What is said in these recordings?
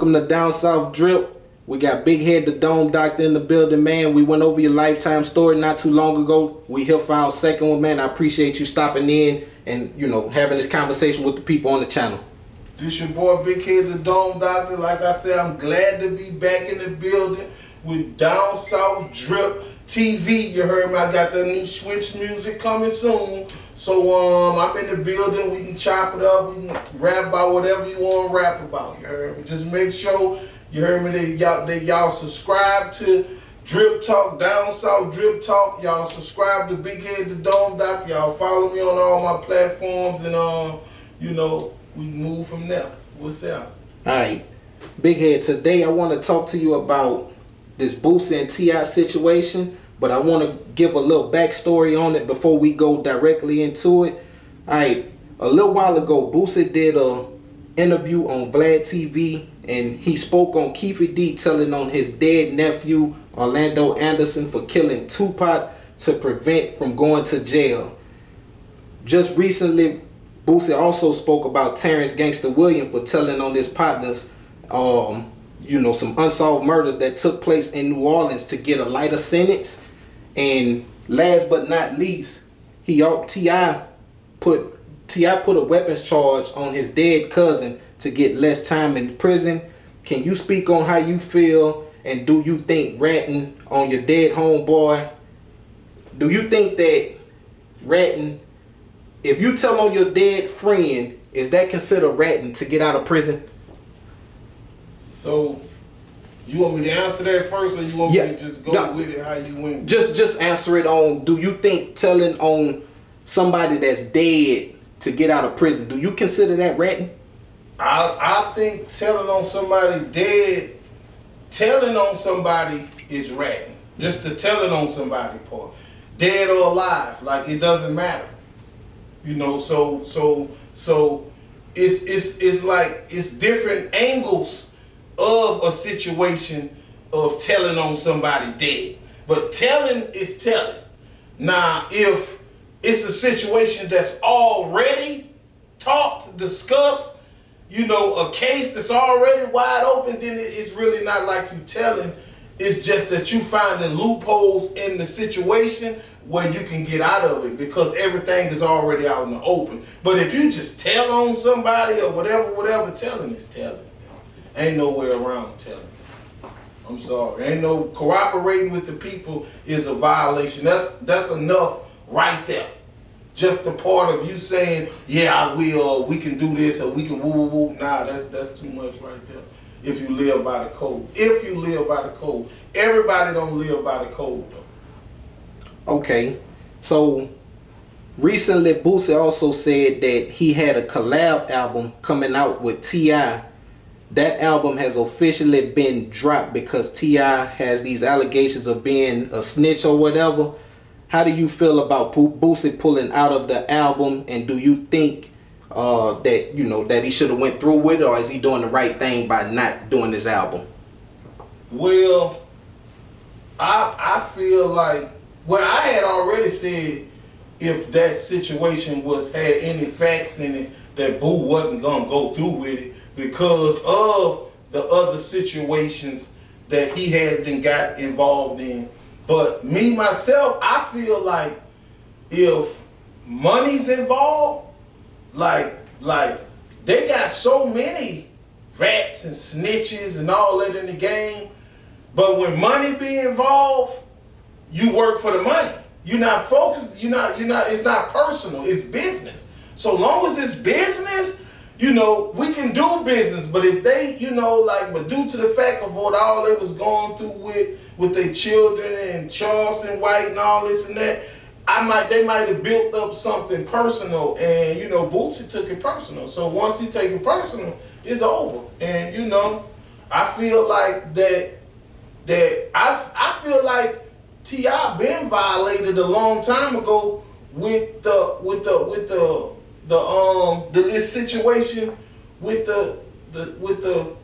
Welcome to Down South Drip. We got Big Head the Dome Doctor in the building, man. We went over your lifetime story not too long ago. We here for our second one, man. I appreciate you stopping in and, having this conversation with the people on the channel. This your boy Big Head the Dome Doctor. Like I said, I'm glad to be back in the building with Down South Drip TV. You heard me, I got the new Switch music coming soon. So I'm in the building, we can chop it up, we can rap about whatever you want to rap about. You heard me? Just make sure you heard me that y'all subscribe to Drip Talk, Down South Drip Talk. Y'all subscribe to Big Head the Dome Doctor. Y'all follow me on all my platforms and we move from there. What's up? Alright. Big Head, today I want to talk to you about this Boosie and T.i situation, but I want to give a little backstory on it before we go directly into it. Alright, a little while ago, Boosie did a interview on Vlad TV, and he spoke on Keefe D telling on his dead nephew, Orlando Anderson, for killing Tupac to prevent from going to jail. Just recently, Boosie also spoke about Terrance Gangsta Williams for telling on his partners, some unsolved murders that took place in New Orleans to get a lighter sentence. And last but not least, T.i put a weapons charge on his dead cousin to get less time in prison. Can you speak on how you feel, and do you think ratting on your dead homeboy? Do you think that ratting, if you tell on your dead friend, is that considered ratting to get out of prison? So, you want me to answer that first, or you want me to just go with it how you went? Just answer it on, do you think telling on somebody that's dead to get out of prison, do you consider that ratting? I think telling on somebody dead, telling on somebody is ratting. Just the telling on somebody part. Dead or alive, like it doesn't matter. So it's like it's different angles of a situation of telling on somebody dead. But telling is telling. Now, if it's a situation that's already talked, discussed, a case that's already wide open, then it's really not like you telling. It's just that you finding loopholes in the situation where you can get out of it because everything is already out in the open. But if you just tell on somebody or whatever, telling is telling. Ain't no way around telling. I'm sorry. Ain't no cooperating with the people is a violation. That's enough right there. Just the part of you saying, yeah, I will, we can do this, or we can woo. Nah, that's too much right there. If you live by the code. If you live by the code. Everybody don't live by the code though. Okay. So recently Boosie also said that he had a collab album coming out with T.i. That album has officially been dropped because T.i has these allegations of being a snitch or whatever. How do you feel about Boosie pulling out of the album, and do you think that he should have went through with it, or is he doing the right thing by not doing this album? Well, I feel like, I had already said if that situation had any facts in it, that Boo wasn't gonna go through with it because of the other situations that he had been got involved in. But me, myself, I feel like if money's involved, like they got so many rats and snitches and all that in the game, but when money be involved, you work for the money. You're not focused, it's not personal, it's business. So long as it's business, we can do business, but if they, but due to the fact of what all they was going through with their children and Charleston white and all this and that, they might have built up something personal, and Boosie took it personal. So once he take it personal, it's over. And I feel like I feel like T.i been violated a long time ago with this situation with the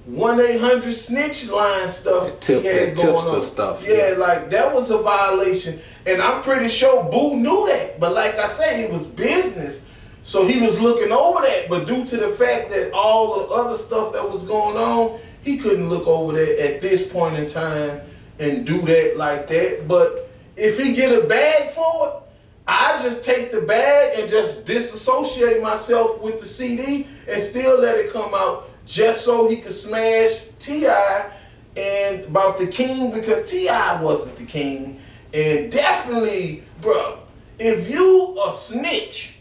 1-800 snitch line stuff he had going on. Stuff, yeah, like that was a violation, and I'm pretty sure Boo knew that. But like I say, it was business, so he was looking over that. But due to the fact that all the other stuff that was going on, He couldn't look over that at this point in time and do that like that. But if he get a bag for it, I just take the bag and just disassociate myself with the CD and still let it come out just so he could smash T.I. and about the king, because T.I. wasn't the king. And definitely, bro, if you a snitch,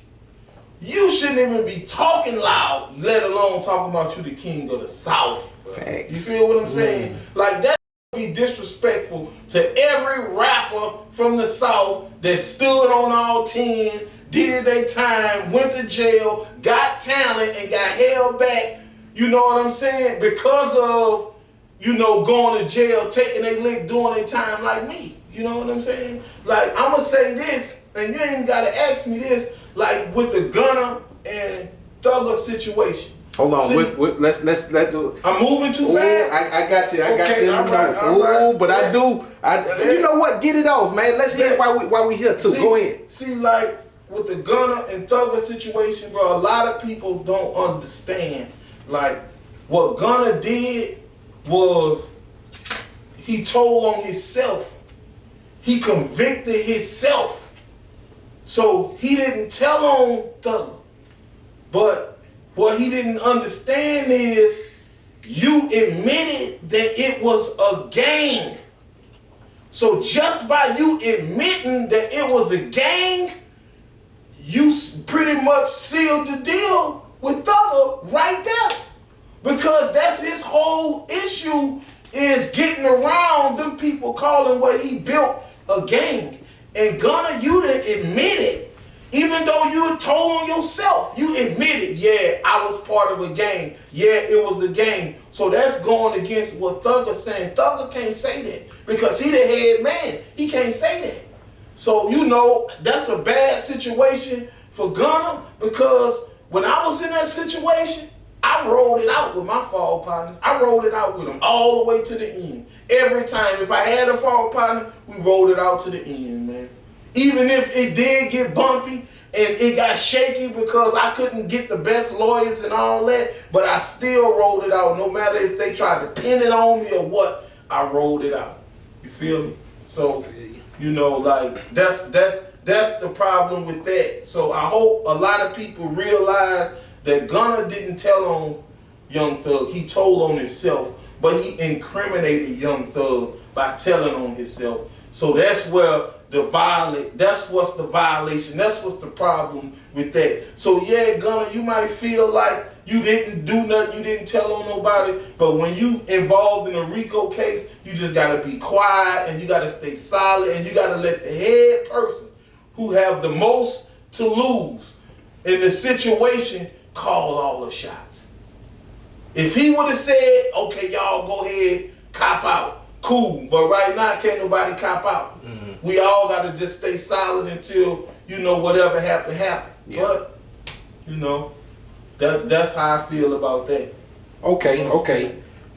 you shouldn't even be talking loud, let alone talking about you the king of the South. Facts. You feel what I'm saying? Like that be disrespectful to every rapper from the South that stood on all 10, did their time, went to jail, got talent, and got held back. You know what I'm saying? Because of, you know, going to jail, taking a lick, doing their time like me. You know what I'm saying? Like, I'm going to say this, and you ain't got to ask me this, like with the Gunna and Thugger situation. Hold on, See, let's do. I'm moving too fast. I got you. I got you in the notes. Right. But yeah. You know what? Get it off, man. Let's hear why we here too. Go ahead. See, like with the Gunna and Thugger situation, bro, a lot of people don't understand. Like what Gunna did was he told on himself. He convicted himself. So he didn't tell on Thugger. But what he didn't understand is you admitted that it was a gang. So just by you admitting that it was a gang, you pretty much sealed the deal with Thugger right there. Because that's his whole issue, is getting around them people calling what he built a gang. And Gunna, you done admitted. Even though you told on yourself, you admitted, yeah, I was part of a gang. Yeah, it was a gang. So that's going against what Thugger's saying. Thugger can't say that because he the head man. He can't say that. So, you know, that's a bad situation for Gunna, because when I was in that situation, I rolled it out with my fall partners. I rolled it out with them all the way to the end. Every time, if I had a fall partner, we rolled it out to the end, man. Even if it did get bumpy and it got shaky because I couldn't get the best lawyers and all that, but I still rolled it out. No matter if they tried to pin it on me or what, I rolled it out. You feel me? So, you know, like that's the problem with that. So I hope a lot of people realize that Gunna didn't tell on Young Thug. He told on himself, but he incriminated Young Thug by telling on himself. So that's where that's what's the violation. That's what's the problem with that. So yeah, Gunna, you might feel like you didn't do nothing, you didn't tell on nobody, but when you involved in a RICO case, you just gotta be quiet and you gotta stay silent and you gotta let the head person who have the most to lose in the situation call all the shots. If he would have said, okay, y'all go ahead, cop out, cool, but right now can't nobody cop out. Mm-hmm. We all got to just stay silent until, you know, whatever happened. Yeah. But, you know, that's how I feel about that. Okay.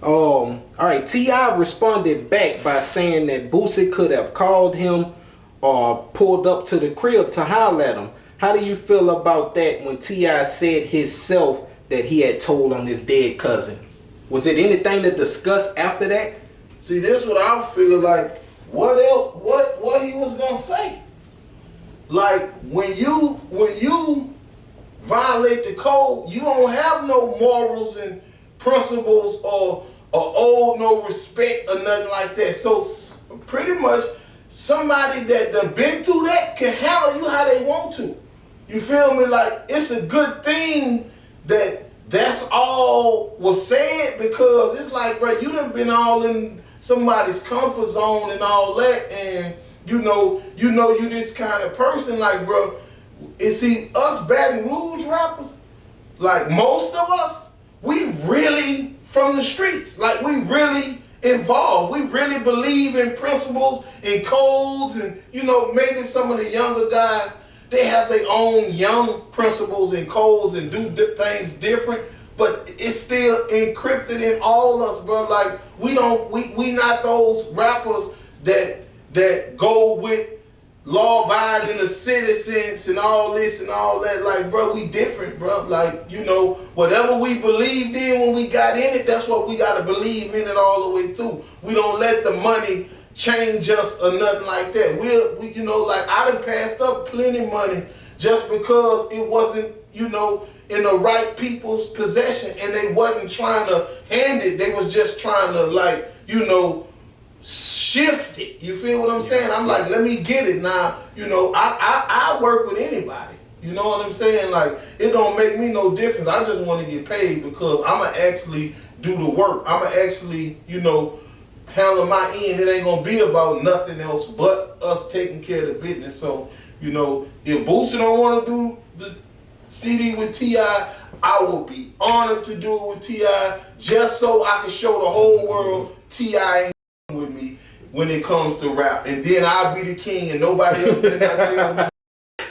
All right, T.I. responded back by saying that Boosie could have called him or pulled up to the crib to holler at him. How do you feel about that when T.I. said himself that he had told on his dead cousin? Was it anything to discuss after that? See, this is what I feel like. What else? What he was gonna say? Like when you violate the code, you don't have no morals and principles or owe no respect or nothing like that. So pretty much somebody that done been through that can handle you how they want to. You feel me? Like it's a good thing that that's all was said, because it's like, bro, you done been all in somebody's comfort zone and all that, and you know you this kind of person. Like, bro, us Baton Rouge rappers, like most of us, we really from the streets. Like we really involved. We really believe in principles and codes, and you know, maybe some of the younger guys, they have their own young principles and codes and do things different, but it's still encrypted in all us, bro. Like we not those rappers that go with law-abiding citizens and all this and all that. Like, bro, we different, bro. Like, you know, whatever we believed in when we got in it, that's what we got to believe in it all the way through. We don't let the money change us or nothing like that. We you know, like, I done passed up plenty money just because it wasn't, you know, in the right people's possession, and they wasn't trying to hand it. They was just trying to, like, you know, shift it. You feel what I'm saying? I'm like, let me get it now. You know, I work with anybody. You know what I'm saying? Like, it don't make me no difference. I just want to get paid because I'ma actually do the work. I'ma actually, you know, handle my end. It ain't gonna be about nothing else but us taking care of the business. So, you know, if Boosie don't want to do the CD with T.I, I will be honored to do it with T.I, just so I can show the whole world T.I ain't with me when it comes to rap, and then I'll be the king and nobody else can tell me.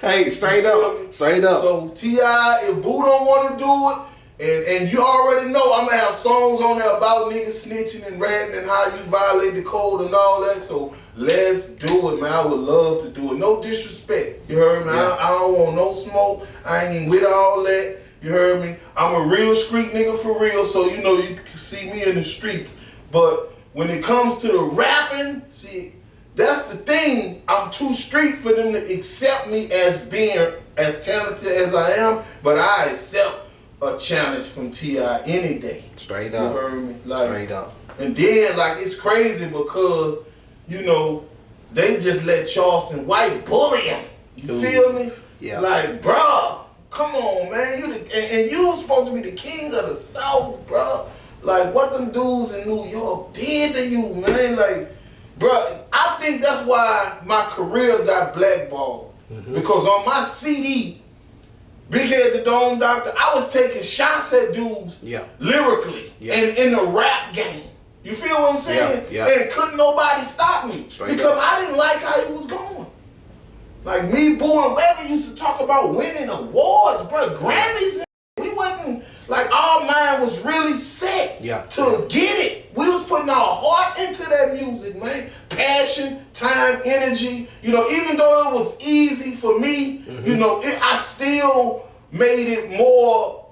Hey, straight up. So T.I, if Boo don't want to do it, and you already know I'm gonna have songs on there about niggas snitching and ratting and how you violate the code and all that. So let's do it, man. I would love to do it. No disrespect, you heard me? I don't want no smoke. I ain't even with all that. You heard me? I'm a real street nigga for real. So you know you can see me in the streets, but when it comes to the rapping, see, that's the thing. I'm too street for them to accept me as being as talented as I am, but I accept a challenge from T.I any day. Straight up. You heard me? Like, straight up. And then, like, it's crazy because, you know, they just let Charleston White bully him. You feel me? Yeah. Like, bruh, come on, man. And you was supposed to be the king of the South, bruh. Like, what them dudes in New York did to you, man. Like, bro, I think that's why my career got blackballed. Because on my CD, Big Head the Dome Doctor, I was taking shots at dudes lyrically and in the rap game. You feel what I'm saying? And couldn't nobody stop me because I didn't like how he was going. Like, me, Boo, and Webber used to talk about winning awards, bro, Grammys. We wasn't, like, our mind was really set to get it. We was putting our heart into that music, man. Passion, time, energy. You know, even though it was easy for me, you know, I still made it more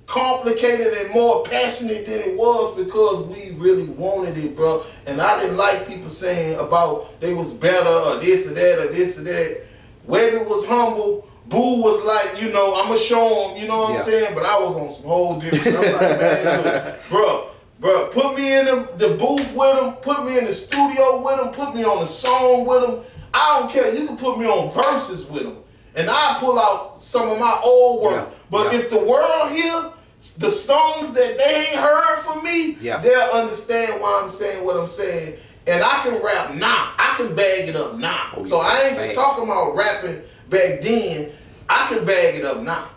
complicated and more passionate than it was because we really wanted it, bro. And I didn't like people saying about they was better or this or that or this or that. Webby was humble. Boo was like, you know, I'ma show him, you know what I'm saying? But I was on some whole different. I'm like, man, look, bro, put me in the booth with him, put me in the studio with him, put me on the song with him. I don't care. You can put me on verses with him, and I pull out some of my old work. But if the world hear the songs that they ain't heard from me, they'll understand why I'm saying what I'm saying. And I can rap now. I can bag it up now. So I ain't just talking about rapping back then. I can bag it up now.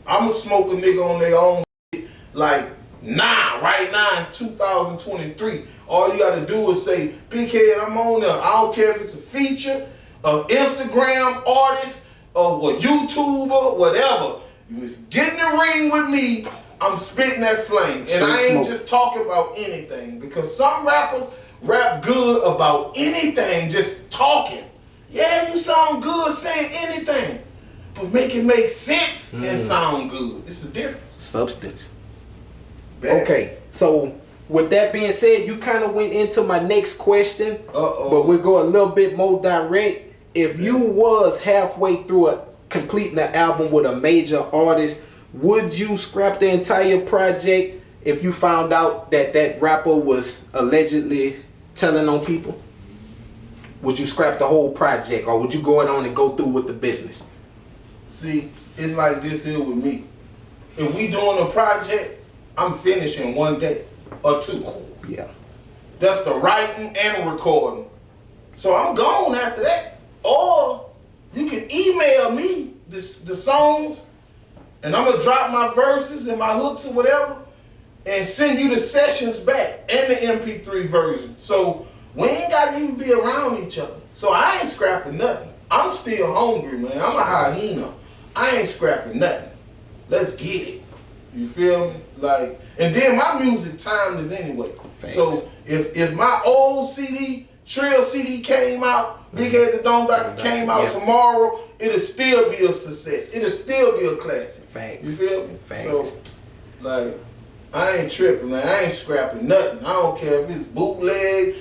I'ma smoke a nigga on their own shit, like now, right now in 2023. All you gotta do is say, Big Head, I'm on there. I don't care if it's a feature, an Instagram artist, or a YouTuber, whatever. You just get in the ring with me, I'm spitting that flame. And I ain't just talking about anything, because some rappers rap good about anything, just talking. Yeah, you sound good saying anything, but make it make sense and sound good. It's a difference. Substance. Okay, so with that being said, you kind of went into my next question, but we'll go a little bit more direct. If you was halfway through completing an album with a major artist, would you scrap the entire project if you found out that that rapper was allegedly telling on people? Would you scrap the whole project, or would you go on and go through with the business? See, it's like this here with me. If we doing a project, I'm finishing one day or two. Yeah. That's the writing and recording. So I'm gone after that. Or you can email me the songs, and I'm gonna drop my verses and my hooks or whatever, and send you the sessions back and the MP3 version. So we ain't gotta even be around each other. So I ain't scrapping nothing. I'm still hungry, man. I'm a hyena. I ain't scrapping nothing. Let's get it. You feel me? Like, and then my music timeless anyway. Thanks. So if my old CD Trill CD came out, Big Head the Dome Doctor came out tomorrow, it'll still be a success. It'll still be a classic. Facts. You feel me? Facts. So, like, I ain't tripping, man. I ain't scrapping nothing. I don't care if it's bootleg.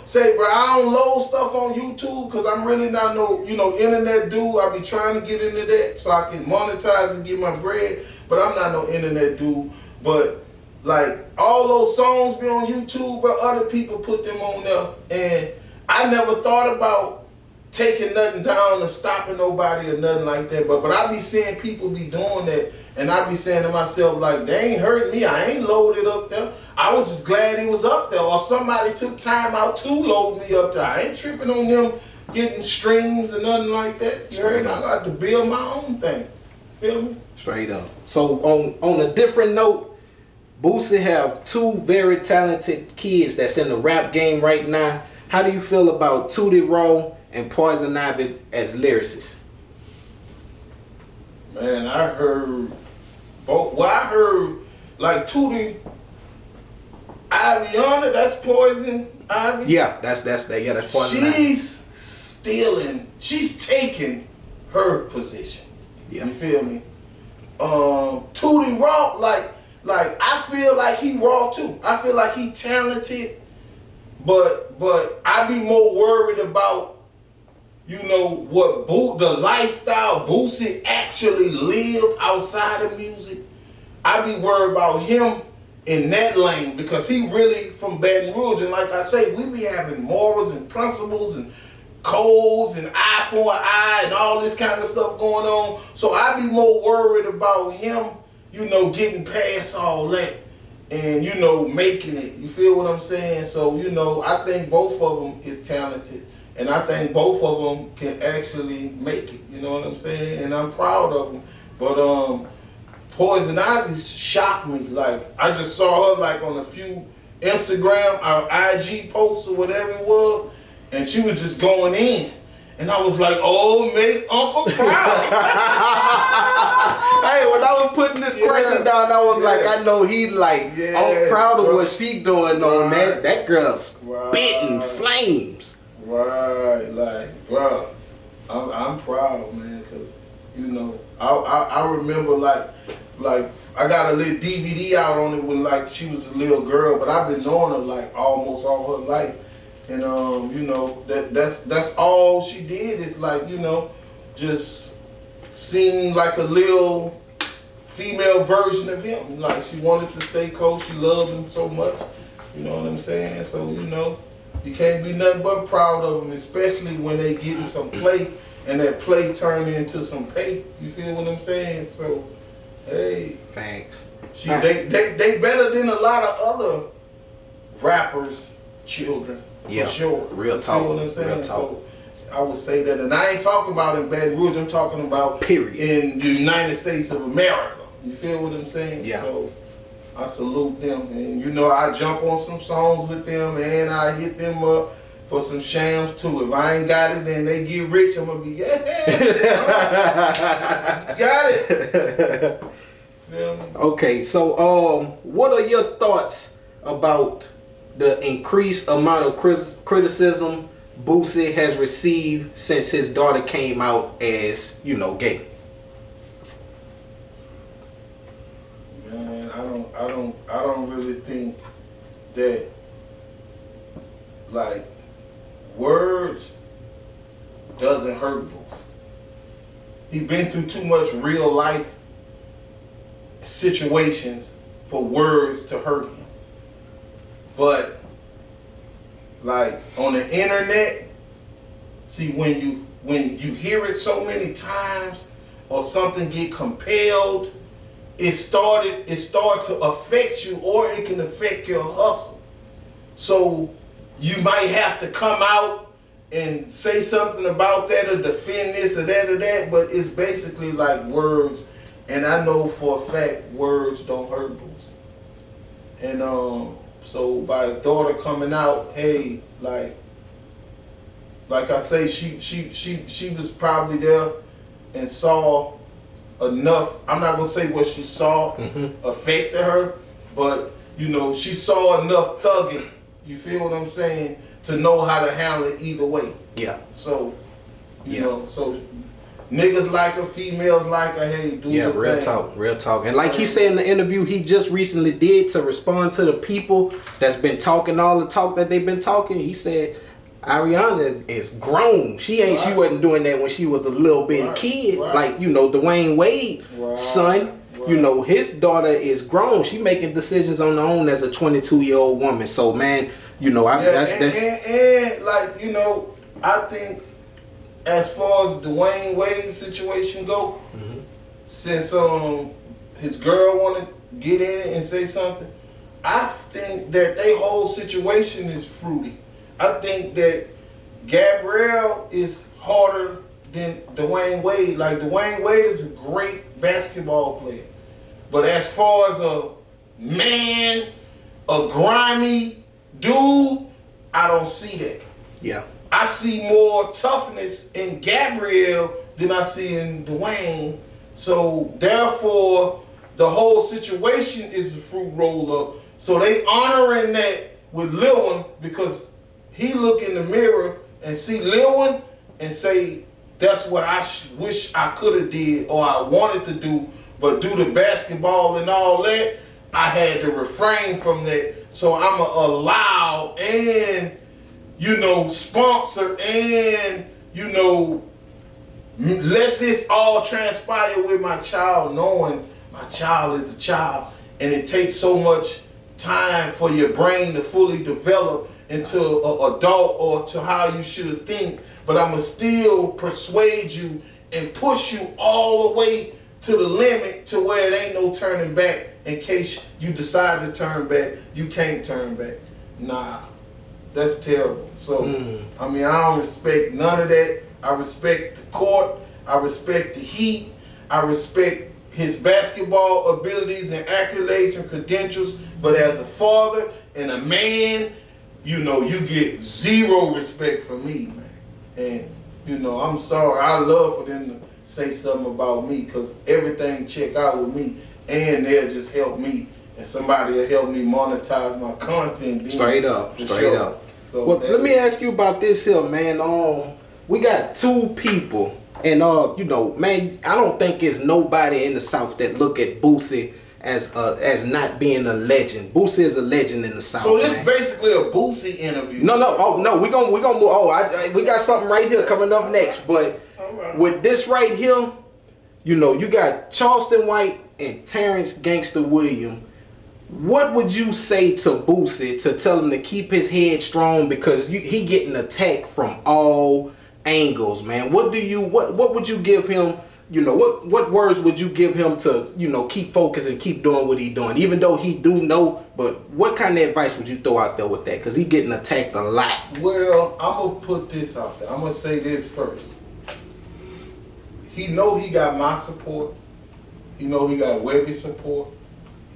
Say, bro, I don't load stuff on YouTube because I'm really not no, internet dude. I be trying to get into that so I can monetize and get my bread, but I'm not no internet dude. But, like, all those songs be on YouTube, but other people put them on there, and I never thought about taking nothing down or stopping nobody or nothing like that. But I be seeing people be doing that, and I be saying to myself, like, they ain't hurt me. I ain't loaded up there. I was just glad he was up there, or somebody took time out to load me up there. I ain't tripping on them getting streams and nothing like that. You heard? I got to build my own thing. Feel me? Straight up. So on a different note, Boosie have 2 very talented kids that's in the rap game right now. How do you feel about Tootie Raw and Poison Ivy as lyricists? Man, I heard both. Well, I heard like Tootie Iviana, that's Poison Ivy. Yeah, that's Poison Ivy. She's stealing. She's taking her position. Yeah. You feel me? Tootie Raw, like I feel like he raw too. I feel like he talented, but I be more worried about, what the lifestyle Boosie actually lived outside of music. I be worried about him in that lane because he really from Baton Rouge, and like I say, we be having morals and principles and codes and eye for an eye and all this kind of stuff going on. So I be more worried about him, getting past all that and, making it. You feel what I'm saying? So, I think both of them is talented, and I think both of them can actually make it. You know what I'm saying? And I'm proud of them. But Poison Ivy shocked me. Like, I just saw her like on a few Instagram or IG posts or whatever it was, and she was just going in. And I was like, oh, make Uncle proud. Hey, when I was putting this question down, I was like, I know he I'm proud of what she doing on that. That girl's spitting flames. Right, like, bro, I'm proud, man, because, I remember like I got a little DVD out on it when like she was a little girl, but I've been knowing her like almost all her life. And that's all she did is like, just seem like a little female version of him. Like she wanted to stay close, she loved him so much. You know what I'm saying? So, you can't be nothing but proud of them, especially when they getting some play and that play turn into some pay. You feel what I'm saying? So, hey. Thanks. They better than a lot of other rappers' children. Yeah, for sure. Real talk. You know what I'm saying? Real talk. So I would say that, and I ain't talking about in Baton Rouge. I'm talking about period in the United States of America. You feel what I'm saying? Yeah. So I salute them, and I jump on some songs with them, and I hit them up for some shams too. If I ain't got it, and they get rich, I'm gonna be you got it. Feel me? Okay, so what are your thoughts about the increased amount of criticism Boosie has received since his daughter came out as, gay? Man, I don't really think that like words doesn't hurt Boosie. He been through too much real life situations for words to hurt him. But like on the internet, see when you hear it so many times or something get compelled, it start to affect you, or it can affect your hustle. So you might have to come out and say something about that or defend this or that, but it's basically like words. And I know for a fact words don't hurt Boosie. And so by his daughter coming out, hey, like I say, she was probably there and saw enough. I'm not gonna say what she saw affected her, but she saw enough thugging. You feel what I'm saying? to know how to handle it either way. Yeah. So, you know, so niggas like her, females like her, hey, do your real thing. real talk. And like he said in the interview he just recently did to respond to the people that's been talking all the talk that they've been talking, he said Ariana is grown. She wasn't doing that when she was a little bitty kid. Like, you know, Dwayne Wade son, you know, his daughter is grown. She making decisions on her own as a 22-year-old woman. So man, you know, that's like, you know, I think as far as Dwayne Wade's situation go, since his girl wanna get in it and say something, I think that they whole situation is fruity. I think that Gabrielle is harder than Dwayne Wade. Like, Dwayne Wade is a great basketball player. But as far as a man, a grimy dude, I don't see that. Yeah. I see more toughness in Gabrielle than I see in Dwayne. So, therefore, the whole situation is a fruit roll-up. So, they honoring that with Lil One because he look in the mirror and see Lil One and say, that's what I wish I could have did or I wanted to do, but due to basketball and all that, I had to refrain from that. So I'm allow and, you know, sponsor and, you know, let this all transpire with my child, knowing my child is a child. And it takes so much time for your brain to fully develop into an adult or to how you should think, but I'ma still persuade you and push you all the way to the limit to where it ain't no turning back. In case you decide to turn back, you can't turn back. Nah, that's terrible. So, I mean, I don't respect none of that. I respect the court. I respect the heat. I respect his basketball abilities and accolades and credentials, but as a father and a man, you know, you get zero respect from me, man. And, you know, I'm sorry. I love for them to say something about me because everything check out with me and they'll just help me. And somebody will help me monetize my content. Then, straight up. So well, let me ask you about this here, man. We got two people. And, you know, man, I don't think there's nobody in the South that look at Boosie as not being a legend. Boosie is a legend in the South. So this is basically a Boosie interview. No. Oh no, we gonna move. We got something right here coming up next. But with this right here, you know, you got Charleston White and Terrance Gangsta William. What would you say to Boosie to tell him to keep his head strong because he getting attacked from all angles, man? What would you give him? You know, what words would you give him to, you know, keep focused and keep doing what he doing, even though he do know, but what kind of advice would you throw out there with that? Because he getting attacked a lot. Well, I'm going to put this out there. I'm going to say this first. He know he got my support. He know he got Webby support.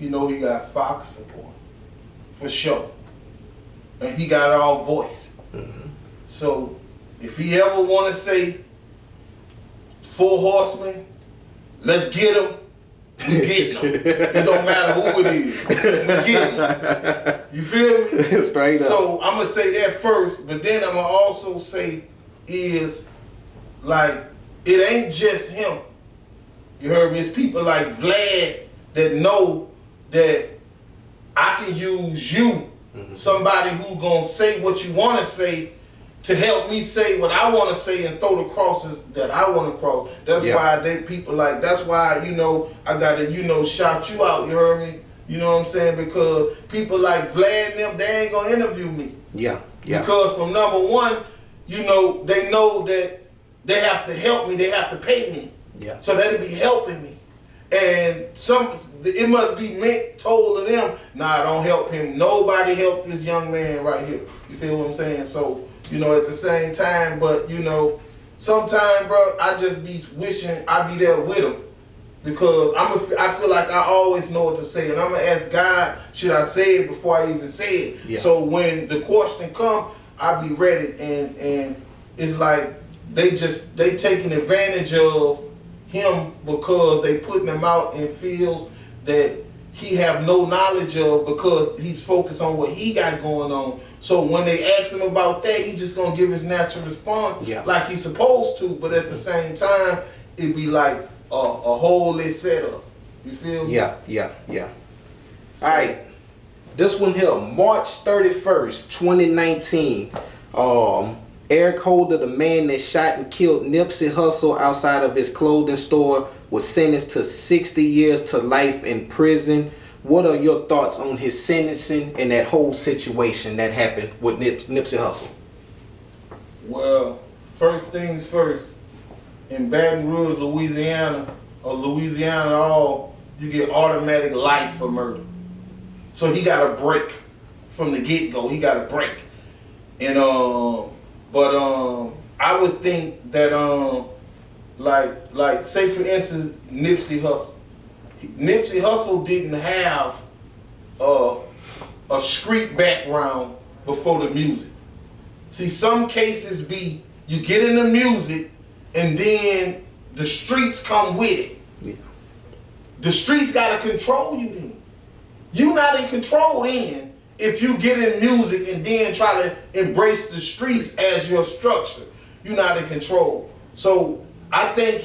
He know he got Fox support. For sure. And he got our voice. So, if he ever want to say, 4 horsemen, let's get them. We getting them. It don't matter who it is. We getting them. You feel me? Straight up. So I'm gonna say that first, but then I'm gonna also say is like it ain't just him. You heard me? It's people like Vlad that know that I can use you, somebody who gonna say what you wanna say, to help me say what I want to say and throw the crosses that I want to cross. That's why that's why, you know, I got to, you know, shout you out, you heard me? You know what I'm saying? Because people like Vlad and them, they ain't going to interview me. Yeah. Because from number one, you know, they know that they have to help me, they have to pay me. Yeah. So that'll be helping me. And it must be told to them, nah, don't help him. Nobody help this young man right here. You feel what I'm saying? So, you know, at the same time, but, you know, sometimes, bro, I just be wishing I be there with him because I feel like I always know what to say, and I'm gonna ask God, should I say it before I even say it? Yeah. So when the question come, I be ready, and it's like they taking advantage of him because they putting him out in fields that he have no knowledge of because he's focused on what he got going on. So when they ask him about that, he's just gonna give his natural response like he's supposed to. But at the same time, it'd be like a whole lit setup. You feel me? Yeah. All right. This one here, March 31st, 2019. Eric Holder, the man that shot and killed Nipsey Hussle outside of his clothing store, was sentenced to 60 years to life in prison. What are your thoughts on his sentencing and that whole situation that happened with Nipsey Hussle? Well, first things first, in Baton Rouge, Louisiana, or Louisiana at all, you get automatic life for murder. So he got a break from the get-go. He got a break. And I would think that like say for instance Nipsey Hussle. Nipsey Hussle didn't have a street background before the music. See, some cases be you get in the music and then the streets come with it. Yeah. The streets gotta control you then. You not in control then if you get in music and then try to embrace the streets as your structure. You're not in control. So I think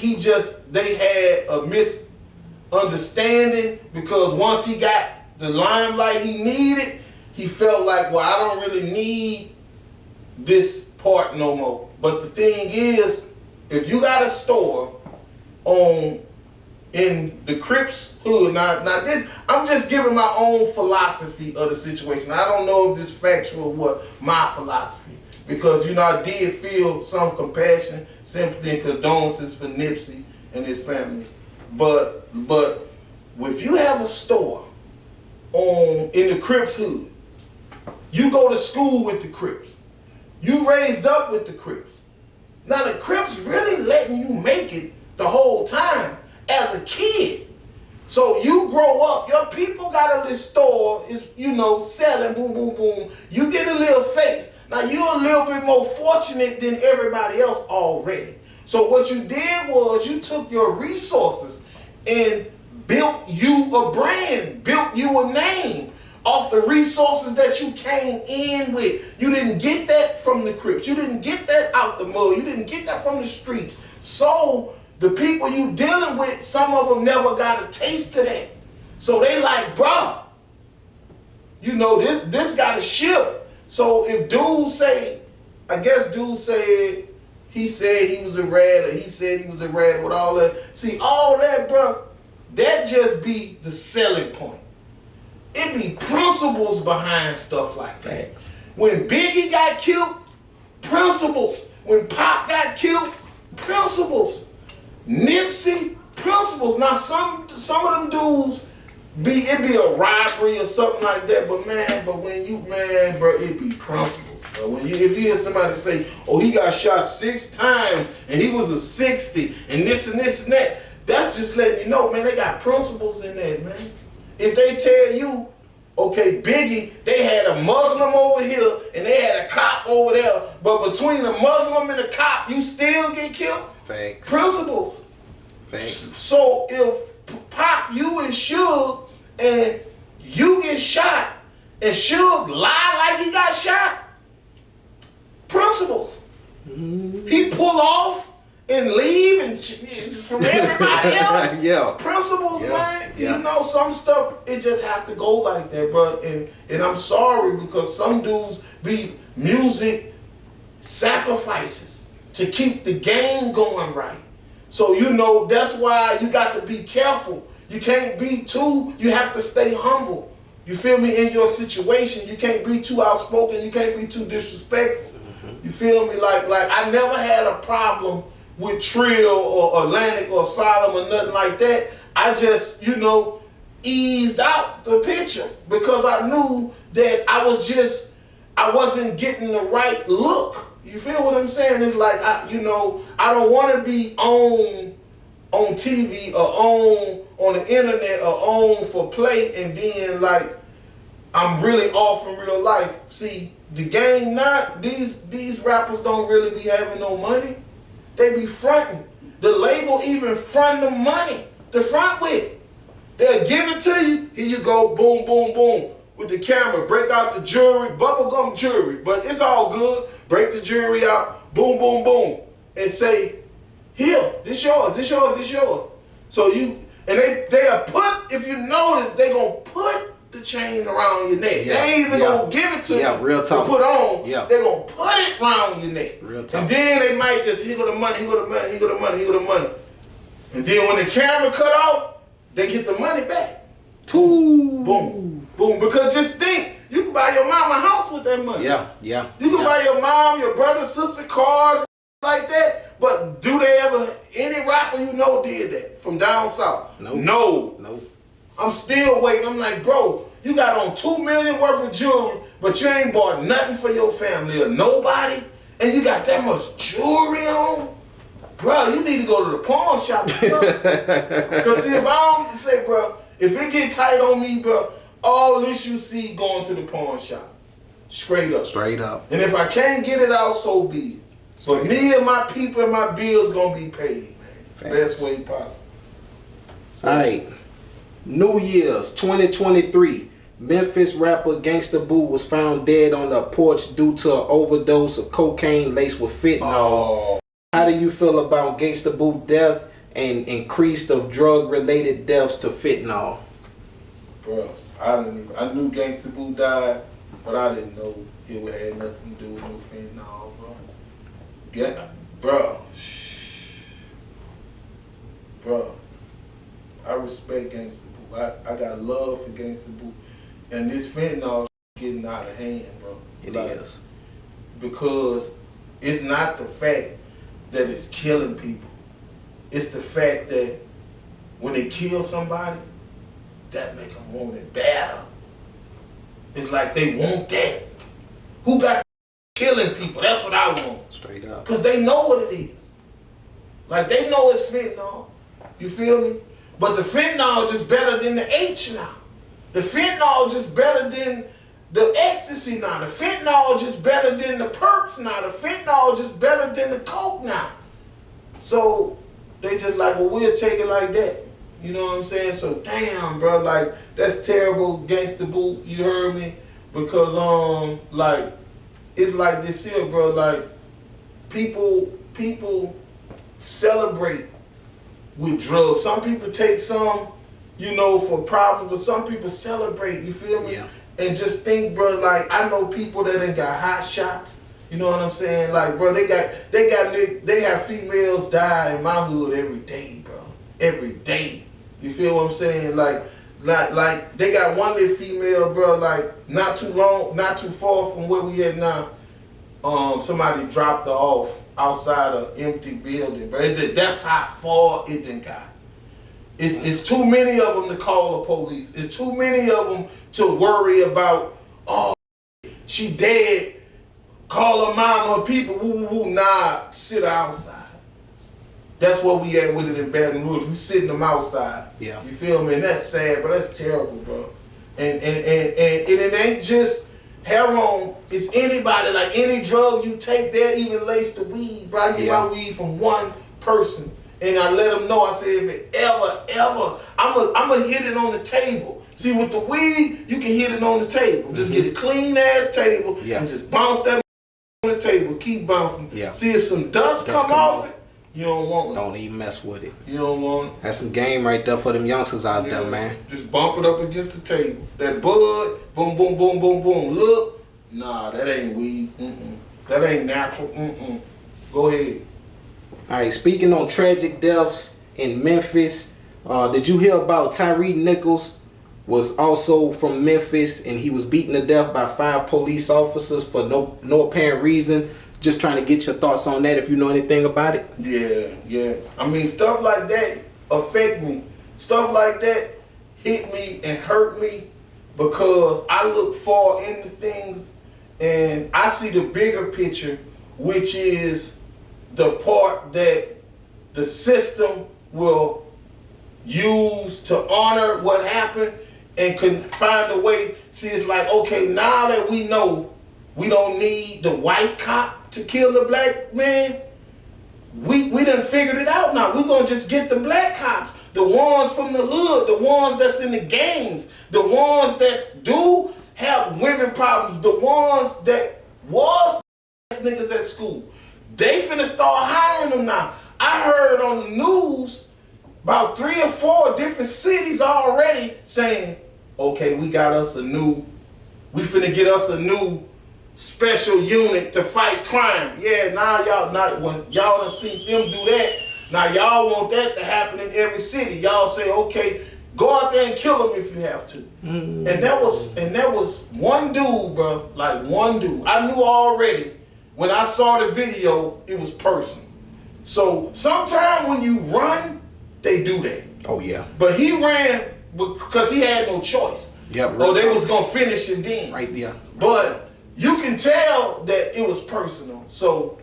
they had a misunderstanding because once he got the limelight he needed, he felt like, well, I don't really need this part no more. But the thing is, if you got a store in the Crips hood, I'm just giving my own philosophy of the situation. I don't know if this factual what my philosophy, because I did feel some compassion, sympathy, and condolences for Nipsey and his family. But if you have a store in the Crips hood, you go to school with the Crips, you raised up with the Crips. Now the Crips really letting you make it the whole time as a kid. So you grow up, your people got a little store, is selling, boom, boom, boom. You get a little face. Now you're a little bit more fortunate than everybody else already. So what you did was you took your resources and built you a brand, built you a name off the resources that you came in with. You didn't get that from the Crips. You didn't get that out the mud. You didn't get that from the streets. So the people you dealing with, some of them never got a taste of that. So they like, bruh, this got to shift. So if dude say, he said he was a rat, or he said he was a rat with all that. See, all that, bruh, that just be the selling point. It be principles behind stuff like that. When Biggie got killed, principles. When Pop got killed, principles. Nipsey, principles. Now some of them dudes it be a robbery or something like that, but bro, it be principles. Bro. If you hear somebody say, oh, he got shot 6 times and he was a 60 and this and this and that, that's just letting you know, man, they got principles in that, man. If they tell you, okay, Biggie, they had a Muslim over here and they had a cop over there, but between the Muslim and the cop, you still get killed? Facts. Principles. Facts. So if Pop, you and Suge, and you get shot, and Suge lie like he got shot, principles. Mm-hmm. He pull off and leave and from everybody else. Yeah. Principles, man. Yeah. Some stuff, it just have to go like that, bro. And I'm sorry because some dudes be music sacrifices to keep the game going right. So, that's why you got to be careful. You can't be you have to stay humble. You feel me? In your situation, you can't be too outspoken. You can't be too disrespectful. Mm-hmm. You feel me? Like I never had a problem with Trill or Atlantic or Solemn or nothing like that. I just, eased out the picture because I knew that I wasn't getting the right look. You feel what I'm saying? It's like, I don't want to be on TV or on the internet or on for play and then like I'm really off in real life. See, the game these rappers don't really be having no money. They be fronting. The label even front the money to front with. They'll give it to you. Here you go, boom, boom, boom. With the camera, break out the jewelry, bubblegum jewelry, but it's all good. Break the jewelry out, boom, boom, boom, and say, here, this yours, this yours, this yours. So you, and they'll put, if you notice, they gonna put the chain around your neck. They ain't even gonna give it to you real talk. to put on. Yeah. They gonna put it around your neck. Real talk. And then they might just, here go the money, here go the money, here go the money, here go the money. And then when the camera cut off, they get the money back. Ooh. Boom, boom. Because just think, you can buy your mama a house with that money. Yeah. You can buy your mom, your brother, sister cars like that. But do they ever, any rapper you know did that from down south? No. I'm still waiting. I'm like, bro, you got on $2 million worth of jewelry, but you ain't bought nothing for your family or nobody, and you got that much jewelry on? Bro, you need to go to the pawn shop and stuff. Because see, if I don't say, bro, if it get tight on me, bro, all this you see going to the pawn shop. Straight up. And if I can't get it out, so be it. But me and my people and my bills gonna be paid, man. Best way possible. So, all right. New Year's 2023. Memphis rapper Gangsta Boo was found dead on a porch due to an overdose of cocaine laced with fentanyl. Oh. How do you feel about Gangsta Boo death and increase of drug-related deaths to fentanyl? Bro, I knew Gangsta Boo died, but I didn't know it would have nothing to do with no fentanyl, bro. Bro, I respect Gangsta Boo. I got love for Gangsta Boo, and this fentanyl getting out of hand, bro. It is. Because it's not the fact that it's killing people. It's the fact that when they kill somebody, that make them want it better. It's like they want that. Who got killing people? That's what I want. Straight up. Because they know what it is. Like, they know it's fentanyl. You feel me? But the fentanyl just better than the H now. The fentanyl just better than the ecstasy now. The fentanyl just better than the perks now. The fentanyl just better than the coke now. So they just like, well, we'll take it like that. You know what I'm saying? So damn, bro, like, that's terrible, Gangsta Boo. You heard me? Because like, it's like this here, bro. Like, people celebrate with drugs. Some people take some, you know, for problems, but some people celebrate. You feel me? Yeah. And just think, bro, like, I know people that ain't got hot shots. You know what I'm saying? Like, bro, they have females die in my hood every day, bro. Every day. You feel what I'm saying? Like they got one little female, bro, like not too far from where we at now. Somebody dropped her off outside an empty building, bro. That's how far it done got. It's too many of them to call the police. It's too many of them to worry about, oh, she dead. Call her mom, her people, woo, woo, woo. Nah, sit her outside. That's what we at with it in Baton Rouge. We sitting them outside. Yeah. You feel me? And that's sad, but that's terrible, bro. And it ain't just heroin. It's anybody, like any drug you take, they'll even lace the weed, bro. I get my weed from one person. And I let them know, I said, if it ever, I'm going to hit it on the table. See, with the weed, you can hit it on the table. Just get a clean-ass table and just bounce that on the table. Keep bouncing. Yeah. See, if some dust come off it, you don't want it. Don't even mess with it. You don't want it. That's some game right there for them youngsters out there, man. Just bump it up against the table. That bud, boom, boom, boom, boom, boom. Look, nah, that ain't weed. That ain't natural. Go ahead. All right, speaking on tragic deaths in Memphis, did you hear about Tyree Nichols? Was also from Memphis, and he was beaten to death by 5 police officers for no apparent reason. Just trying to get your thoughts on that, if you know anything about it. Yeah. I mean, stuff like that affect me. Stuff like that hit me and hurt me because I look far into things and I see the bigger picture, which is the part that the system will use to honor what happened and can find a way. See, it's like, okay, now that we know we don't need the white cop to kill the black man, we done figured it out now. We're going to just get the black cops. the ones from the hood, the ones that's in the gangs, the ones that do have women problems, the ones that was niggas at school. They finna start hiring them now. I heard on the news about 3 or 4 different cities already saying, okay, we finna get us a new special unit to fight crime. Yeah, now when y'all done seen them do that, now y'all want that to happen in every city. Y'all say, okay, go out there and kill them if you have to. And that was one dude, bro, like one dude. I knew already when I saw the video, it was personal. So sometimes when you run, they do that. Oh yeah. But he ran because he had no choice. Yeah. Or they was gonna finish him then. Right, yeah. But you can tell that it was personal. So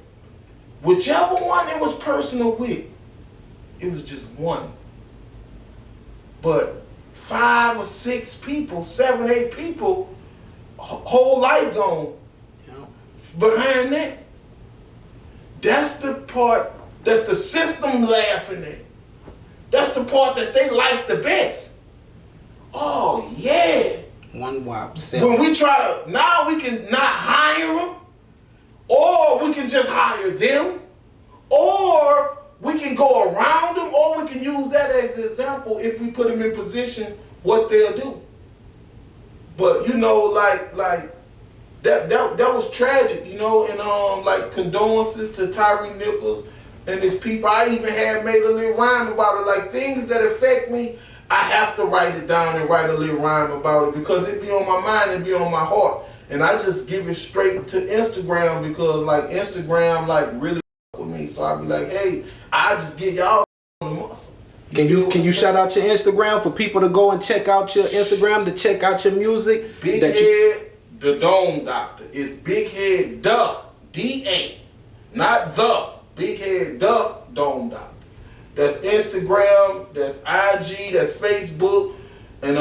whichever one it was personal with, it was just one. But 5 or 6 people, 7, 8 people, whole life gone behind that. That's the part that the system laughing at. That's the part that they like the best. Oh yeah. One wop. When we try to, now we can not hire them, or we can just hire them, or we can go around them, or we can use that as an example if we put them in position what they'll do. But you know, like that was tragic, you know, and like condolences to Tyree Nichols and his people. I even had made a little rhyme about it, like things that affect me. I have to write it down and write a little rhyme about it because it be on my mind and be on my heart. And I just give it straight to Instagram because like Instagram like really with me. So I be like, hey, I just get y'all on the muscle. Can you shout out your Instagram for people to go and check out your Instagram, to check out your music? Big Head the Dome Doctor. It's Big Head the D-A, not the Big Head the Dome Doctor. That's Instagram, that's IG, that's Facebook, and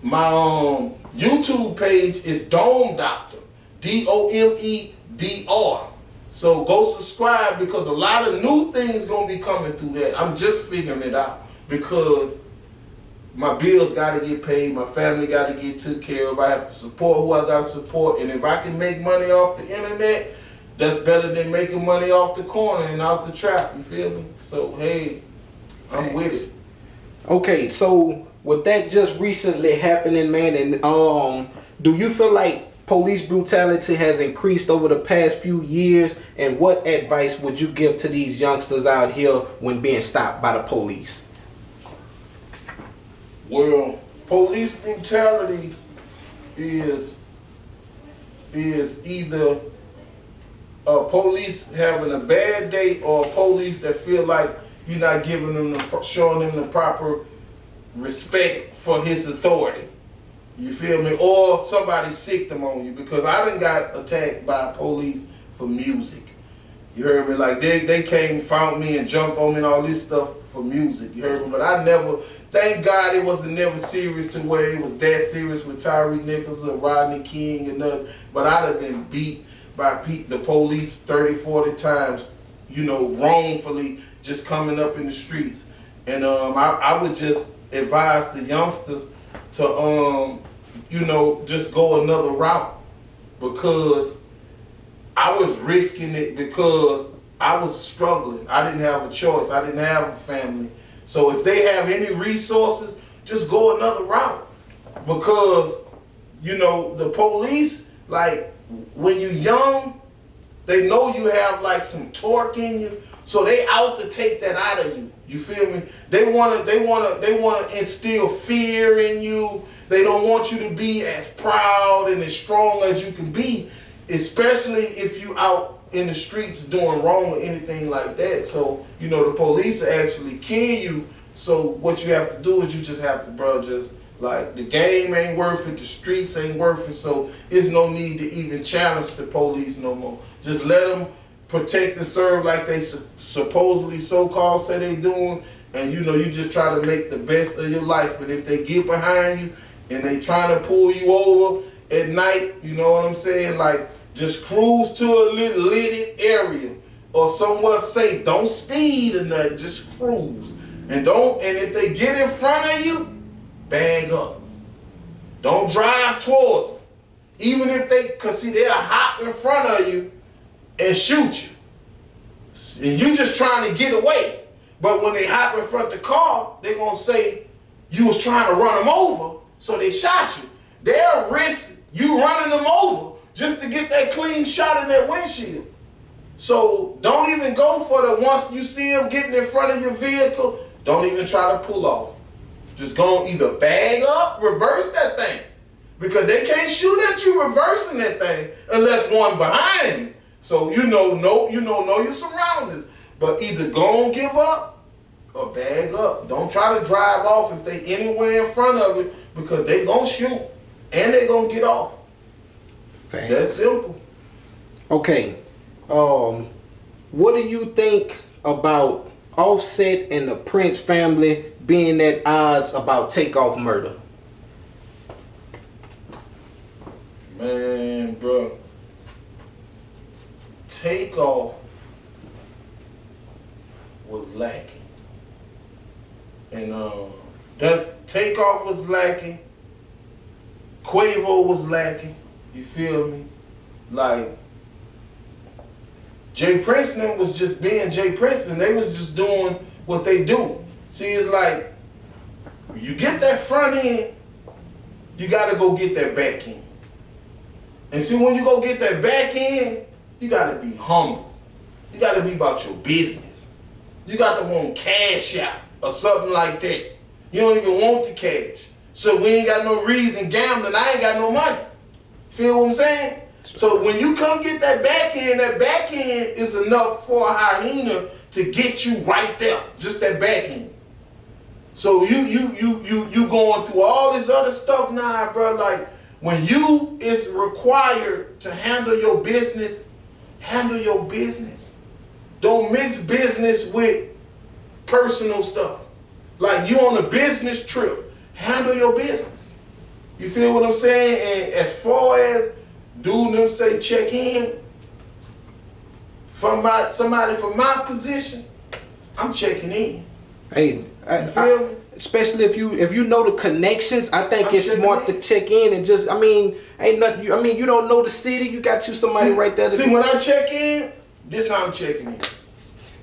my YouTube page is Dome Doctor, DOMEDR. So go subscribe because a lot of new things gonna be coming through that. I'm just figuring it out because my bills gotta get paid, my family gotta get took care of. I have to support who I gotta support, and if I can make money off the internet, that's better than making money off the corner and out the trap, you feel me? So, hey, I'm with it. Okay, so with that just recently happening, man, and do you feel like police brutality has increased over the past few years? And what advice would you give to these youngsters out here when being stopped by the police? Well, police brutality is either a police having a bad day or a police that feel like you're not giving them showing them the proper respect for his authority. You feel me? Or somebody sicked them on you, because I done got attacked by police for music. You heard me? Like they came, found me and jumped on me and all this stuff for music. You heard me? But I never, thank God it wasn't never serious to where it was that serious with Tyree Nichols or Rodney King and nothing. But I'd have been beat by the police 30, 40 times, you know, wrongfully just coming up in the streets. And I would just advise the youngsters to, you know, just go another route, because I was risking it because I was struggling. I didn't have a choice. I didn't have a family. So if they have any resources, just go another route, because, you know, the police, like, when you're young, they know you have like some torque in you, so they out to take that out of you. You feel me? They wanna instill fear in you. They don't want you to be as proud and as strong as you can be, especially if you out in the streets doing wrong or anything like that. So, you know, the police actually kill you. So what you have to do is you just have to, bro, just like, the game ain't worth it, the streets ain't worth it, so it's no need to even challenge the police no more. Just let them protect and serve like they supposedly so-called say they doing, and you know, you just try to make the best of your life. And if they get behind you and they trying to pull you over at night, you know what I'm saying, like, just cruise to a little lidded area or somewhere safe. Don't speed or nothing, just cruise. And if they get in front of you, bag up. Don't drive towards them. Even if cause see, they'll hop in front of you and shoot you. And you just trying to get away. But when they hop in front of the car, they're gonna say you was trying to run them over, so they shot you. They'll risk you running them over just to get that clean shot in that windshield. So don't even go for the, once you see them getting in front of your vehicle, don't even try to pull off. Just go either bag up, reverse that thing. Because they can't shoot at you reversing that thing unless one behind you. So know your surroundings. But either go and give up or bag up. Don't try to drive off if they anywhere in front of it, because they gonna shoot and they gonna get off. Thanks. That's simple. Okay. What do you think about Offset and the Prince family being at odds about Takeoff murder? Man, bro. Takeoff was lacking. And that Takeoff was lacking. Quavo was lacking. You feel me? Like, Jay Princeton was just being Jay Princeton. They was just doing what they do. See, it's like, you get that front end, you gotta go get that back end. And see, when you go get that back end, you gotta be humble. You gotta be about your business. You got to want cash out or something like that. You don't even want the cash. So we ain't got no reason gambling. I ain't got no money. Feel what I'm saying? So when you come get that back end is enough for a hyena to get you right there. Just that back end. So you going through all this other stuff now, bro. Like, when you is required to handle your business, handle your business. Don't mix business with personal stuff. Like, you on a business trip, handle your business. You feel what I'm saying? And as far as dude them say check in, from somebody from my position, I'm checking in. Hey, you feel me? Especially if you know the connections, I think it's smart to check in and just, ain't nothing. You don't know the city. You got somebody right there. See, when I check in, this how I'm checking in.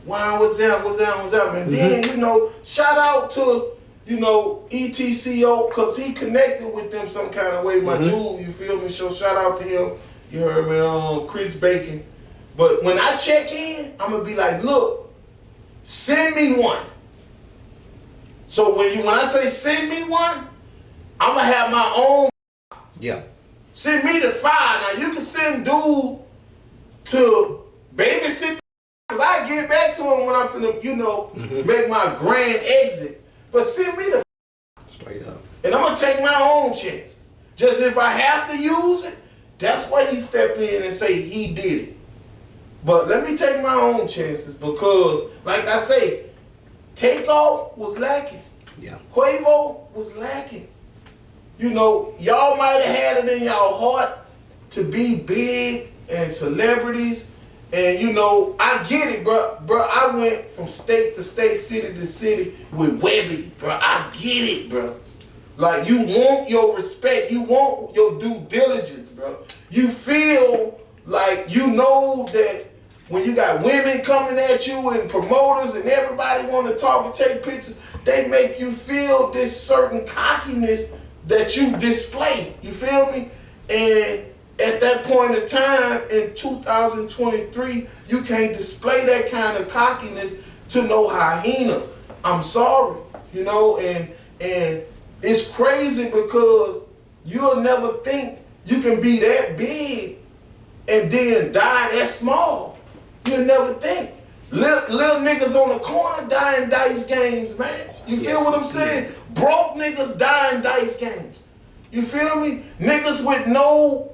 Wow, what's up? And then, shout out to, ETCO, because he connected with them some kind of way, my dude, you feel me? So shout out to him. You heard me, Chris Bacon. But when I check in, I'm going to be like, look, send me one. So when I say send me one, I'm going to have my own. Yeah. Send me the file. Now, you can send dude to babysit, because I get back to him when I'm finna, make my grand exit. But send me the straight up. And I'm going to take my own chance. Just if I have to use it, that's why he stepped in and say he did it. But let me take my own chances, because, like I say, Takeoff was lacking. Yeah. Quavo was lacking. Y'all might have had it in y'all heart to be big and celebrities. And, I get it, bro. Bro, I went from state to state, city to city with Webby, bro. I get it, bro. Like, you want your respect. You want your due diligence, bro. You feel like that when you got women coming at you and promoters and everybody want to talk and take pictures, they make you feel this certain cockiness that you display. You feel me? And at that point in time, in 2023, you can't display that kind of cockiness to no hyenas. I'm sorry, and it's crazy because you'll never think you can be that big and then die that small. You'll never think. Little niggas on the corner die in dice games, man. You feel what I'm saying? Broke niggas die in dice games. You feel me? Niggas with no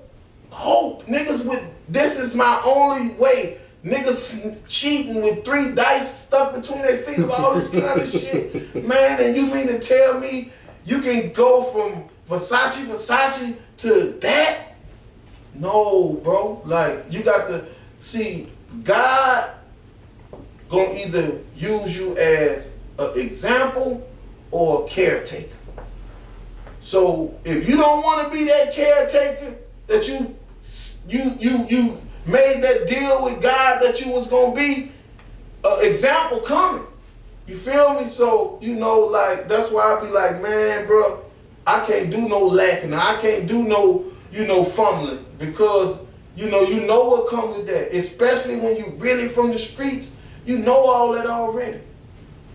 hope. Niggas with, this is my only way. Niggas cheating with 3 dice stuck between their fingers, all this kind of shit. Man, and you mean to tell me you can go from Versace to that? No, bro. Like, you got to see, God gonna either use you as an example or a caretaker. So if you don't want to be that caretaker, that you made that deal with God that you was gonna be an example coming. You feel me? So, like, that's why I be like, man, bro, I can't do no lacking. I can't do no, fumbling, because, you know what comes with that. Especially when you really from the streets, you know all that already.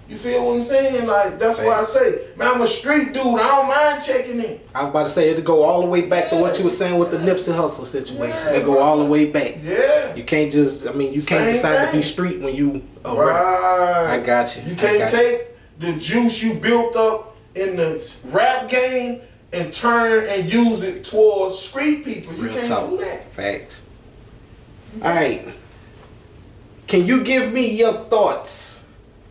You feel what I'm saying? Like, that's why I say, man, I'm a street dude. I don't mind checking in. I was about to say, it'll go all the way back to what you were saying with the Nipsey Hussle situation. It go all the way back. Yeah. You can't just, you can't decide to be street when you right. I got you. You can't take the juice you built up in the rap game and turn and use it towards street people. You can't do that. Facts. All right. Can you give me your thoughts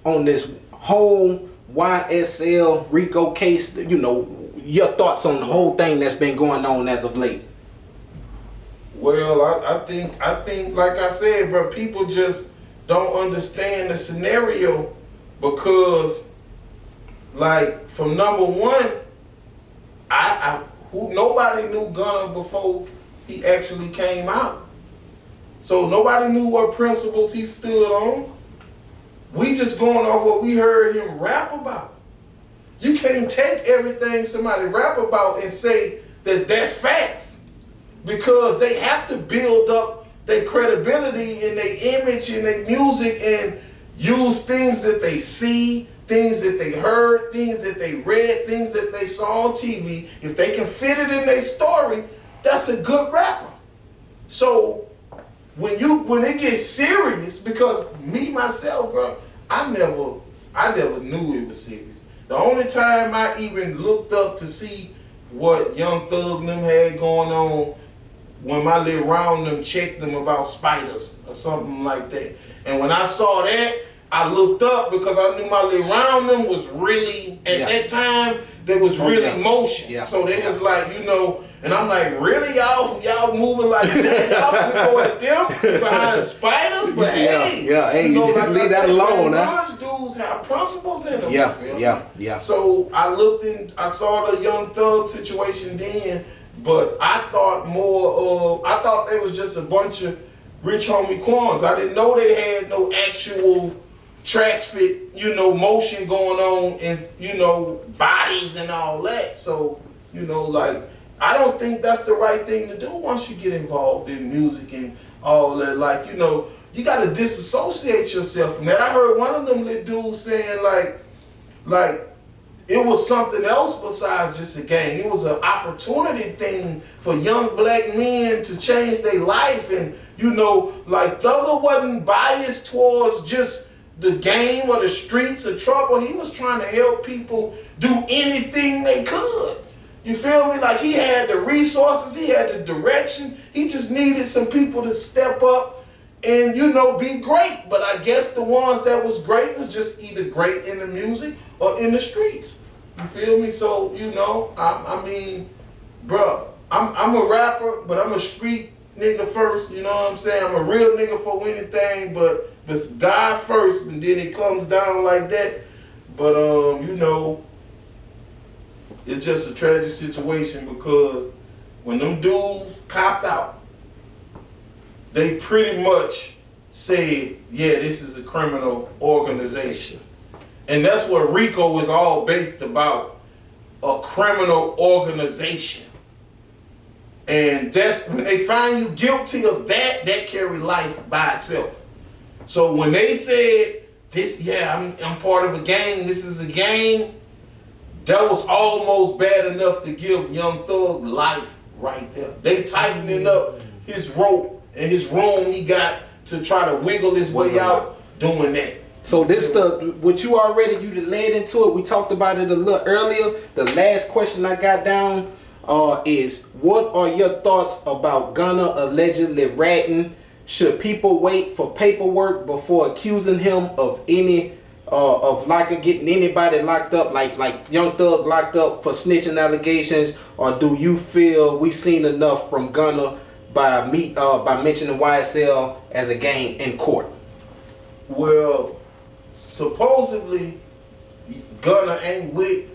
on this whole YSL Rico case? Your thoughts on the whole thing that's been going on as of late. Well, I think like I said, bro, people just don't understand the scenario, because, like, from number one, nobody knew Gunna before he actually came out. So nobody knew what principles he stood on. We just going off what we heard him rap about. You can't take everything somebody rap about and say that that's facts, because they have to build up their credibility and their image and their music and use things that they see, things that they heard, things that they read, things that they saw on TV. If they can fit it in their story, that's a good rapper. So when it gets serious, because me myself, bro, I never knew it was serious. The only time I even looked up to see what Young Thug and them had going on, when my little round them checked them about spiders or something like that. And when I saw that, I looked up, because I knew my little round them was really, at that time, there was really motion. Yeah. So they was like, and I'm like, really, y'all moving like that? Y'all finna go at them behind spiders? But hey, like leave that alone, huh? Dudes have principles in them. Yeah. So I saw the Young Thug situation then, but I thought they was just a bunch of rich homie Quans. I didn't know they had no actual track fit, motion going on, and, bodies and all that. So, like, I don't think that's the right thing to do once you get involved in music and all that. Like, you got to disassociate yourself from that. I heard one of them little dudes saying, like it was something else besides just a gang. It was an opportunity thing for young black men to change their life. And, like, Thugger wasn't biased towards just the game or the streets of trouble. He was trying to help people do anything they could. You feel me? Like, he had the resources, he had the direction. He just needed some people to step up and, be great. But I guess the ones that was great was just either great in the music or in the streets. You feel me? So, I mean, bruh, I'm a rapper, but I'm a street nigga first. You know what I'm saying? I'm a real nigga for anything, but it's God first, and then it comes down like that. But, it's just a tragic situation, because when them dudes copped out, they pretty much said, yeah, this is a criminal organization. And that's what RICO is all based about, a criminal organization. And that's when they find you guilty of that carry life by itself. So when they said this, I'm part of a gang, this is a gang, that was almost bad enough to give Young Thug life right there. They tightening up his rope and his room he got to try to wiggle his way out doing that. So this what you led into it. We talked about it a little earlier. The last question I got down is, what are your thoughts about Gunna allegedly ratting? Should people wait for paperwork before accusing him of any getting anybody locked up, like Young Thug locked up for snitching allegations, or do you feel we seen enough from Gunna by mentioning YSL as a gang in court? Well, supposedly Gunna ain't with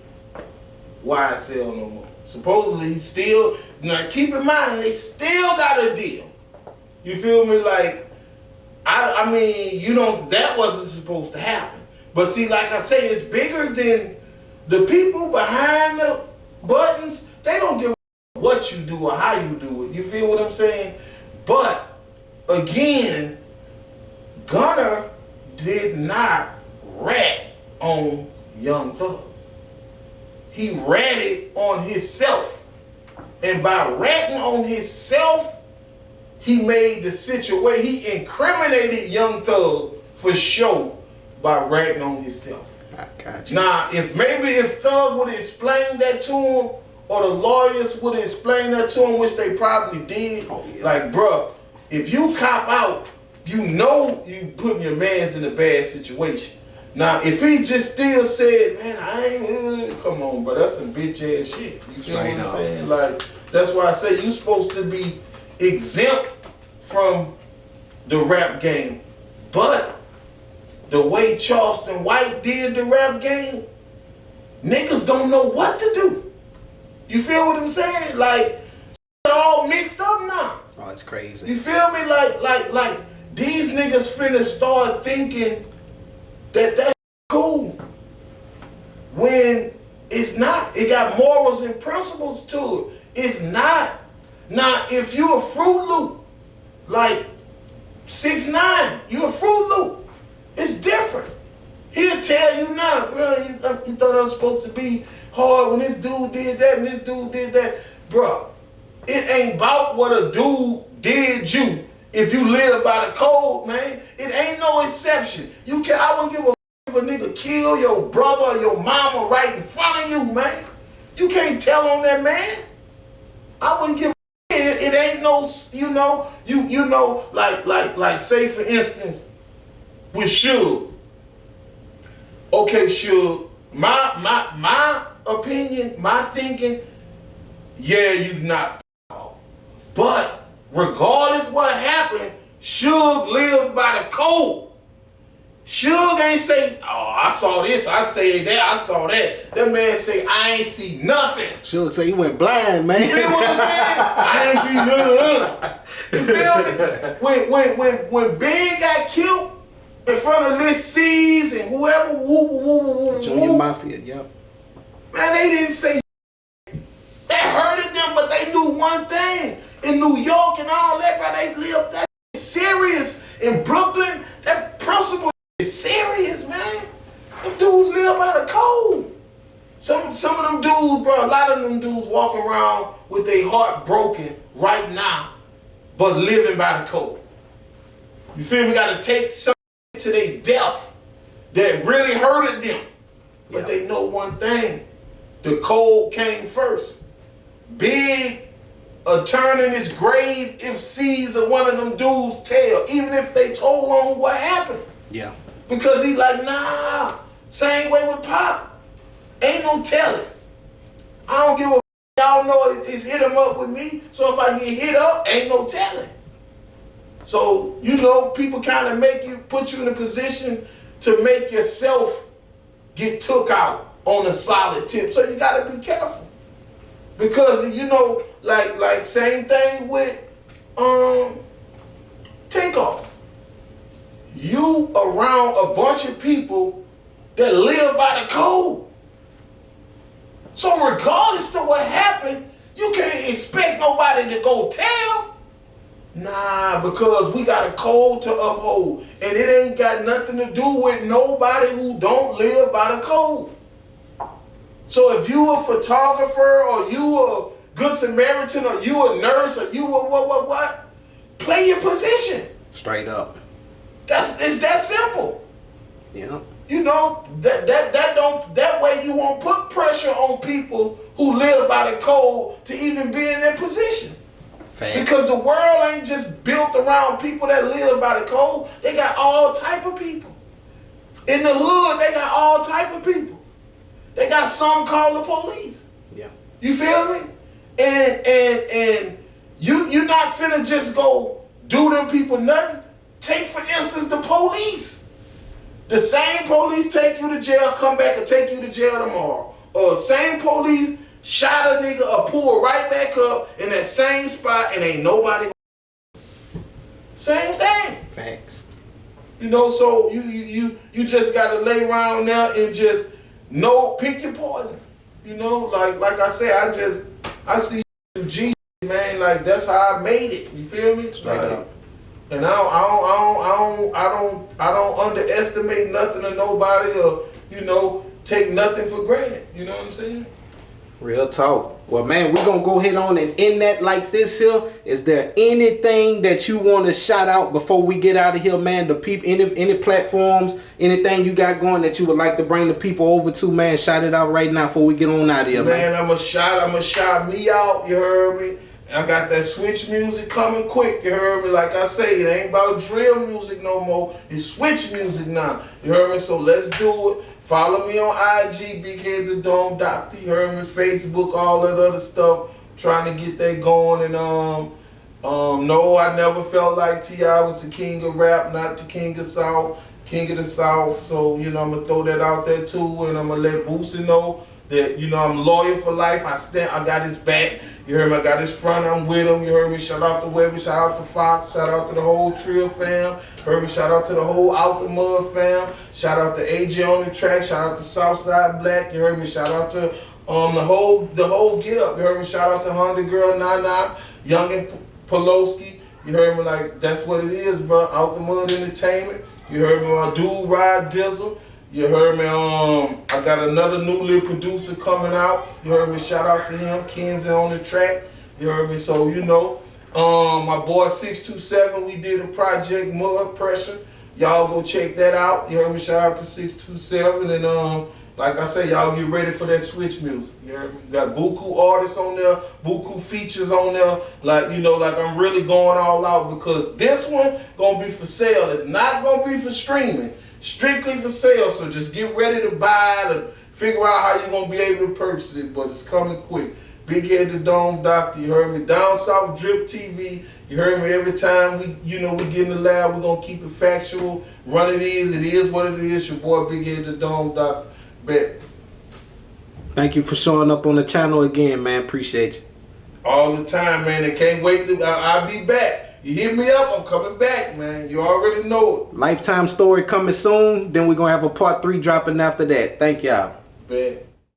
YSL no more. Supposedly, he still, now keep in mind, they still got a deal. You feel me? Like, I mean, that wasn't supposed to happen. But see, like I say, it's bigger than the people behind the buttons. They don't give a what you do or how you do it. You feel what I'm saying? But, again, Gunna did not rat on Young Thug. He ratted on himself. And by ratting on himself, he made the situation, he incriminated Young Thug for sure by ratting on himself. I got you. Now, if Thug would have explained that to him, or the lawyers would have explained that to him, which they probably did, like, bruh, if you cop out, you know you putting your mans in a bad situation. Now, if he just still said, man, I ain't, come on, bro, that's some bitch ass shit. You feel what I'm saying? Like, that's why I say you supposed to be exempt from the rap game. But the way Charleston White did the rap game, niggas don't know what to do. You feel what I'm saying? Like, they're all mixed up now. Oh, it's crazy. You feel me? Like these niggas finna start thinking that that's cool when it's not. It got morals and principles to it. It's not. Now, if you a Fruit Loop, like 6ix9ine, you a Fruit Loop, it's different. He'll tell you now, bro, you thought I was supposed to be hard when this dude did that and this dude did that. Bro, it ain't about what a dude did you. If you live by the code, man, it ain't no exception. I wouldn't give a if a nigga kill your brother or your mama right in front of you, man. You can't tell on that man. I wouldn't give a it ain't no, like say for instance, with Suge. Okay, Suge, my opinion, my thinking, yeah, you not, but regardless what happened, Suge lived by the code. Suge ain't say, oh, I saw this, I said that, I saw that. That man say, I ain't see nothing. Suge say he went blind, man. You feel what I'm saying? I ain't see nothing. You feel me? When Ben got killed in front of Lil C's and whoever, Junior Mafia, yeah. Man, they didn't say that hurted them, but they knew one thing. In New York and all that, bro, they lived that serious. In Brooklyn, that principle is serious, man. Them dudes live by the code. Some of them dudes, bro, a lot of them dudes walk around with their heart broken right now, but living by the code. You feel me? Got to take something to their death that really hurted them. But they know one thing. The code came first. Big turning his grave if C's or one of them dudes tell, even if they told on what happened. Yeah. Because he like, nah, same way with Pop. Ain't no telling. I don't give a y'all know it's hit him up with me, so if I get hit up, ain't no telling. So, people kind of put you in a position to make yourself get took out on a solid tip. So you gotta be careful. Because, like same thing with Takeoff. You around a bunch of people that live by the code. So regardless of what happened, you can't expect nobody to go tell. Nah, because we got a code to uphold. And it ain't got nothing to do with nobody who don't live by the code. So if you a photographer or you a good Samaritan or you a nurse or you a what, play your position. Straight up. It's that simple. Yeah. That way you won't put pressure on people who live by the code to even be in their position. Fact. Because the world ain't just built around people that live by the code. They got all type of people. In the hood, they got all type of people. They got some call the police. Yeah. You feel me? And you not finna just go do them people nothing. Take for instance the police. The same police take you to jail, come back and take you to jail tomorrow. Or same police shot a nigga or pull right back up in that same spot and ain't nobody. Same thing. Facts. You know, so you just gotta lay around there and just pick your poison. You know, like I said, I see G, man, like that's how I made it. You feel me? Like, and I don't underestimate nothing or nobody, or take nothing for granted. You know what I'm saying? Real talk. Well, man, we're gonna go ahead on and end that like this here. Is there anything that you want to shout out before we get out of here, man? The people, any platforms, anything you got going that you would like to bring the people over to, man? Shout it out right now before we get on out of here, man. Man, I'ma shout me out. You heard me? I got that switch music coming quick, you heard me? Like I say, it ain't about drill music no more. It's switch music now. You heard me? So let's do it. Follow me on IG, Big Head the Dome Doctor. You heard me? Facebook, all that other stuff. Trying to get that going. And no, I never felt like T.i was the king of rap, not the king of South, king of the South. So, I'm gonna throw that out there too, and I'm gonna let Boosie know that, I'm loyal for life. I got his back. You heard me? I got his front. I'm with him. You heard me? Shout out to Webby. Shout out to Fox. Shout out to the whole Trill fam. Heard me? Shout out to the whole Out the Mud fam. Shout out to AJ on the track. Shout out to Southside Black. You heard me? Shout out to the whole Get Up. You heard me? Shout out to Honda Girl Nana, Young and Poloski. You heard me? Like that's what it is, bro. Out the Mud Entertainment. You heard me? My dude Ride Dizzle. You heard me, I got another new little producer coming out. You heard me, shout out to him, Kenzie on the track. You heard me, so my boy 627, we did a project, Mud Pressure. Y'all go check that out. You heard me, shout out to 627. And like I say, y'all get ready for that switch music. You heard me? Got buku artists on there, buku features on there. Like, like I'm really going all out because this one gonna be for sale. It's not gonna be for streaming. Strictly for sale, so just get ready to buy it and figure out how you're going to be able to purchase it, but it's coming quick. Big Head the Dome Doctor, you heard me? Down South Drip TV, you heard me? Every time we get in the lab, we're going to keep it factual, run it is what it is. Your boy Big Head the Dome Doctor, bet. Thank you for showing up on the channel again, man. Appreciate you. All the time, man. I can't wait I'll be back. You hit me up, I'm coming back, man. You already know it. Lifetime story coming soon. Then we're going to have a part 3 dropping after that. Thank y'all. Bet.